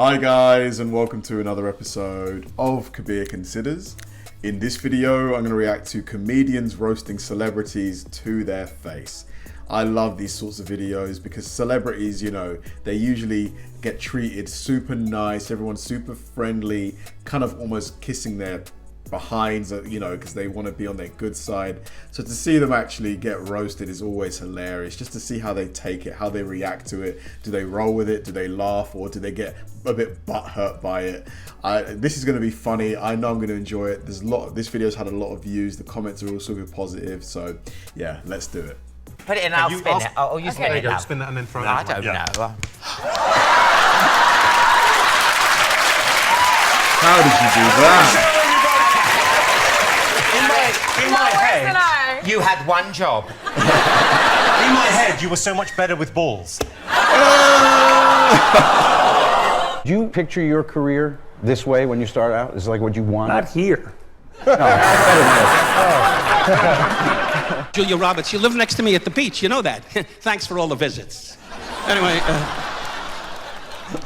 Hi guys, and welcome to another episode of Kabir Considers. In this video, I'm going to react to comedians roasting celebrities to their face. I love these sorts of videos because celebrities, you know, they usually get treated super nice, everyone's super friendly, kind of almost kissing their behinds, you know, because they want to be on their good side. So to see them actually get roasted is always hilarious, just to see how they take it, how they react to it. Do they roll with it? Do they laugh? Or do they get a bit butthurt by it? This is going to be funny. I know I'm going to enjoy it. This video's had a lot of views. The comments are all super positive. So yeah, let's do it. Put it in, I'll spin it. Oh, you spin it now. Spin that and then throw it No, I in. don't know. How did you do that? In my head, you had one job. In my head, you were so much better with balls. Do you picture your career this way when you start out? Is it like what you want? Not here. Julia Roberts, you live next to me at the beach, you know that. Thanks for all the visits. Anyway,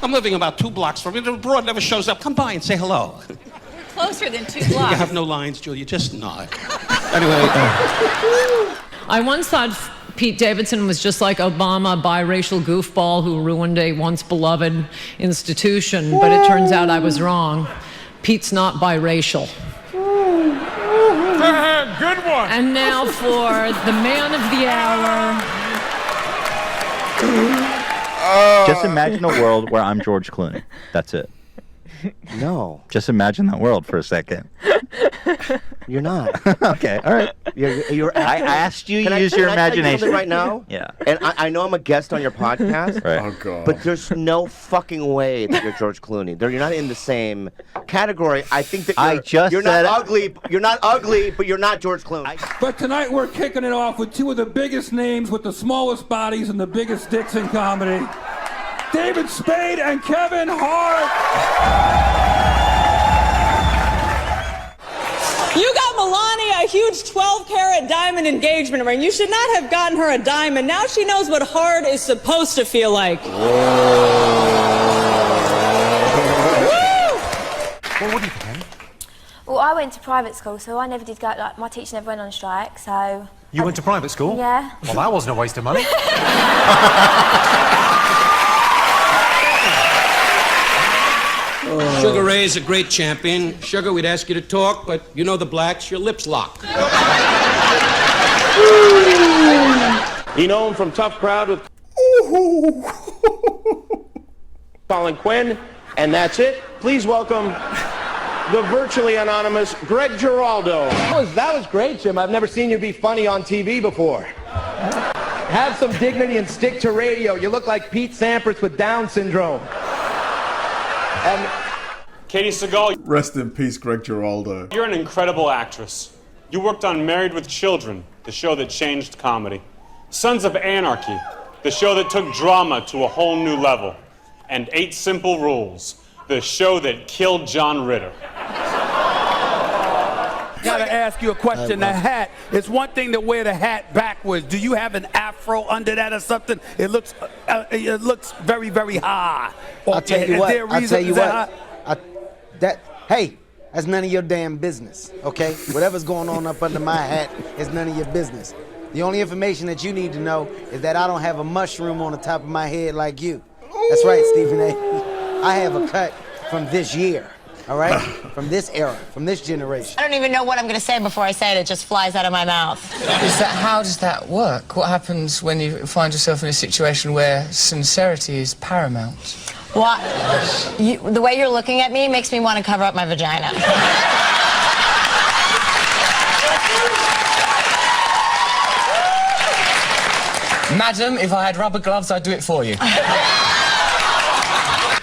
I'm living about 2 blocks from you. The broad never shows up. Come by and say hello. Closer than 2 You blocks. have no lines, Julia, just nod. Anyway, I once thought Pete Davidson was just like Obama, a biracial goofball who ruined a once beloved institution, but it turns out I was wrong. Pete's not biracial. Good one. And now for the man of the hour. Just imagine a world where I'm George Clooney. That's it. No, Just imagine that world for a second. you're not. Okay, all right. You're I asked you Can to I- use can your I tell you imagination. something right now? Yeah. And I know I'm a guest on your podcast, Right. Oh god. but there's no fucking way that you're George Clooney. You're not in the same category. I think that I just you're said- not ugly. You're not ugly, but you're not George Clooney. But tonight we're kicking it off with 2 of the biggest names with the smallest bodies and the biggest dicks in comedy. David Spade and Kevin Hart. You got Melania a huge 12-carat diamond engagement ring. You should not have gotten her a diamond. Now she knows what hard is supposed to feel like. Well, what do you think? Well, I went to private school, so I never did go, like, my teacher never went on strike, so... You went to private school? Yeah. Well, that wasn't a waste of money. Sugar Ray is a great champion. Sugar, we'd ask you to talk, but you know the blacks, your lips lock. You know him from Tough Crowd with Colin Quinn, and that's it. Please welcome the virtually anonymous Greg Giraldo. That was great, Jim. I've never seen you be funny on TV before. Have some dignity and stick to radio. You look like Pete Sampras with Down syndrome. And Katie Seagal, Rest in peace, Greg Giraldo. you're an incredible actress. You worked on Married with Children, the show that changed comedy. Sons of Anarchy, the show that took drama to a whole new level. And 8 Simple Rules, the show that killed John Ritter. Gotta ask you a question. The hat. It's one thing to wear the hat backwards. Do you have an afro under that or something? It looks very, very high. I'll tell you what. Is there a reason? Hey, that's none of your damn business, okay? Whatever's going on up under my hat is none of your business. The only information that you need to know is that I don't have a mushroom on the top of my head like you. That's right, Stephen A. I have a cut from this year, all right? From this era, from this generation. I don't even know what I'm going to say before I say it. It just flies out of my mouth. How does that work? What happens when you find yourself in a situation where sincerity is paramount? What? The way you're looking at me makes me want to cover up my vagina. Madam, if I had rubber gloves, I'd do it for you.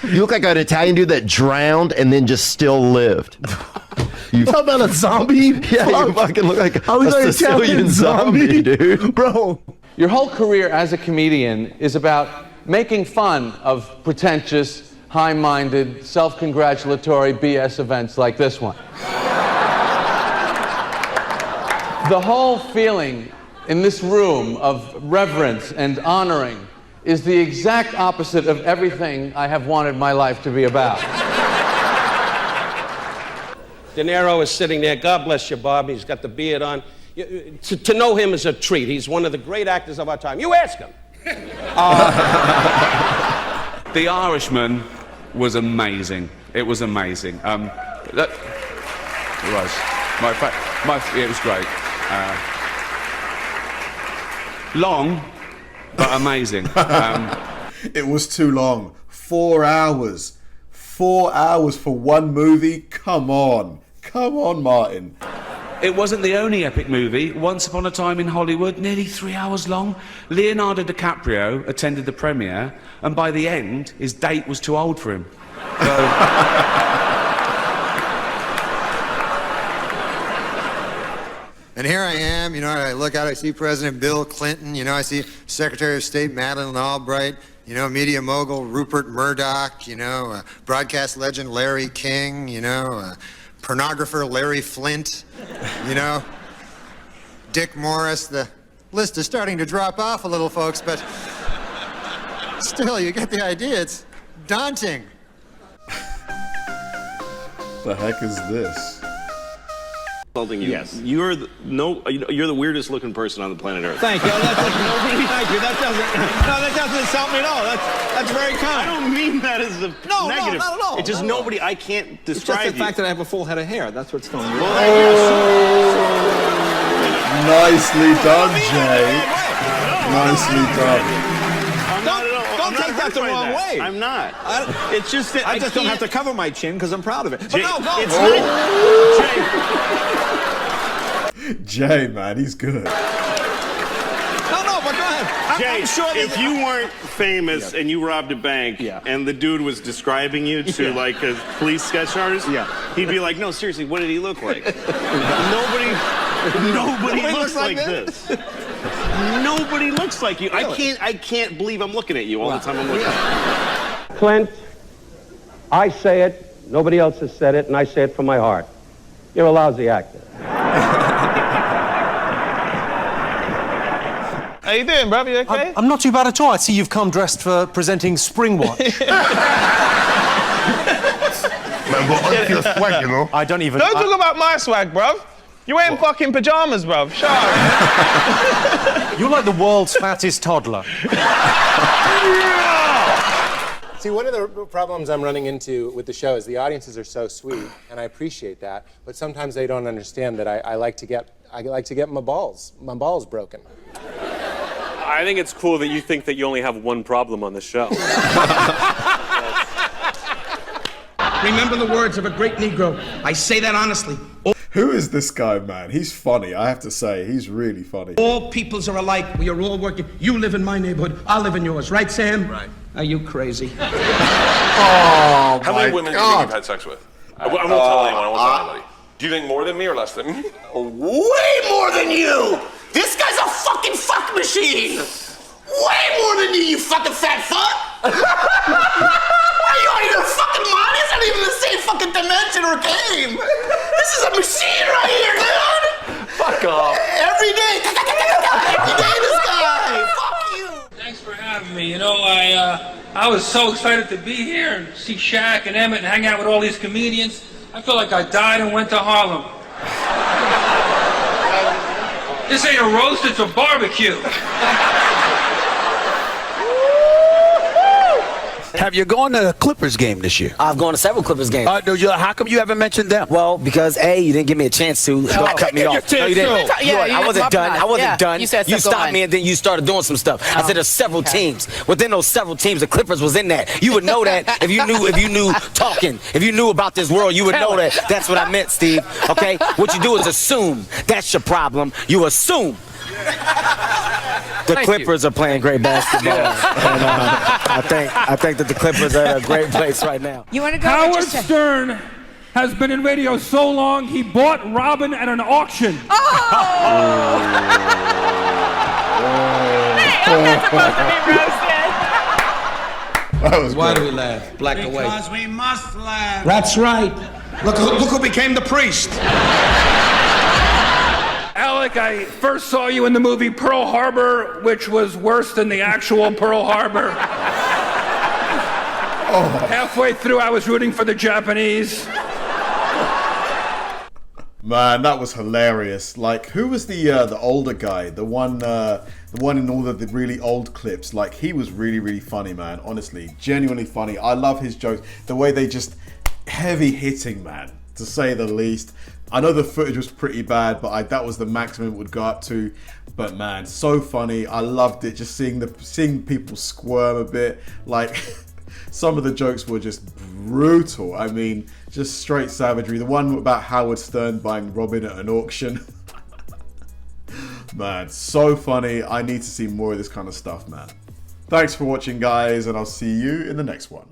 You look like an Italian dude that drowned and then just still lived. You talking about a zombie? Yeah, you fucking look like a Sicilian zombie, dude. Bro, your whole career as a comedian is about making fun of pretentious, high-minded, self-congratulatory BS events like this one. The whole feeling in this room of reverence and honoring is the exact opposite of everything I have wanted my life to be about. De Niro is sitting there. God bless you, Bob. He's got the beard on. To know him is a treat. He's one of the great actors of our time. You ask him. The Irishman was amazing. It was amazing. It was. It was great. Long, but amazing. It was too long. 4 hours. 4 hours for one movie? Come on. Come on, Martin. It wasn't the only epic movie. Once Upon a Time in Hollywood, nearly 3 hours long. Leonardo DiCaprio attended the premiere, and by the end, his date was too old for him. So... And here I am, I look out, I see President Bill Clinton, I see Secretary of State Madeleine Albright, media mogul Rupert Murdoch, broadcast legend Larry King, pornographer Larry Flint, Dick Morris. The list is starting to drop off a little, folks, but still, you get the idea. It's daunting. The heck is this? Insulting you. Yes. You're the weirdest looking person on the planet Earth. Thank you. Thank you. That doesn't insult me at all. That's very kind. I don't mean that as a negative. No, not at all. It's just nobody. I can't describe It's just the fact that I have a full head of hair. That's what's telling you. Nicely done, Jay. Nicely done. Don't take that the wrong way. I'm not. It's just that I just don't have to cover my chin because I'm proud of it. But Jay, no, it's not. Jay, man, he's good. No, but go ahead. Jay, I'm sure if you weren't famous and you robbed a bank and the dude was describing you to like a police sketch artist, he'd be like, no, seriously, what did he look like? Nobody looks like this. Nobody looks like you. Really? I can't believe I'm looking at you all the time I'm looking at you. Clint, I say it, nobody else has said it, and I say it from my heart. You're a lousy actor. How you doing, bro? You okay? I'm not too bad at all. I see you've come dressed for presenting Springwatch. Man, but I feel swag, I don't even... Don't talk about my swag, bro. You ain't fucking pajamas, bro. Shut up. You're like the world's fattest toddler. See, one of the problems I'm running into with the show is the audiences are so sweet, and I appreciate that. But sometimes they don't understand that I like to get my balls broken. I think it's cool that you think that you only have one problem on the show. Remember the words of a great Negro. I say that honestly. Who is this guy, man? He's funny, I have to say. He's really funny. All peoples are alike. We are all working. You live in my neighborhood. I live in yours. Right, Sam? Right. Are you crazy? Oh, How many women do you think you've had sex with? I won't tell anyone. I won't tell anybody. Do you think more than me or less than me? Way more than you! This guy's a fucking fuck machine! Way more than you fucking fat fuck! Are you out of your fucking mind? It's not even the same fucking dimension or game! This is a machine right here, dude! Fuck off. Every day! Every day, this guy! Fuck you! Thanks for having me. I was so excited to be here and see Shaq and Emmett and hang out with all these comedians. I feel like I died and went to Harlem. This ain't a roast, it's a barbecue. Have you gone to a Clippers game this year? I've gone to several Clippers games. How come you haven't mentioned them? Well, because A, you didn't give me a chance to. Don't cut me off. No, you didn't. I wasn't done. I wasn't done. You stopped me and then you started doing some stuff. I said there's several teams. Within those several teams, the Clippers was in that. You would know that if you knew talking. If you knew about this world, you would know that. That's what I meant, Steve. Okay? What you do is assume. That's your problem. You assume. The Clippers are playing great basketball. And, I think that the Clippers are at a great place right now. You want to go? Howard Stern has been in radio so long, he bought Robin at an auction. Hey, I'm not supposed to be roasted. Why do we laugh? Black and white. Because we must laugh. That's right. Look who became the priest. LA like I first saw you in the movie Pearl Harbor, which was worse than the actual Pearl Harbor. Halfway through, I was rooting for the Japanese. Man, that was hilarious. Like, who was the older guy? The one in all of the really old clips. Like, he was really, really funny, man. Honestly, genuinely funny. I love his jokes. The way they just heavy hitting, man, to say the least. I know the footage was pretty bad, but that was the maximum it would go up to. But man, so funny. I loved it. Just seeing people squirm a bit. Like, some of the jokes were just brutal. I mean, just straight savagery. The one about Howard Stern buying Robin at an auction. Man, so funny. I need to see more of this kind of stuff, man. Thanks for watching, guys, and I'll see you in the next one.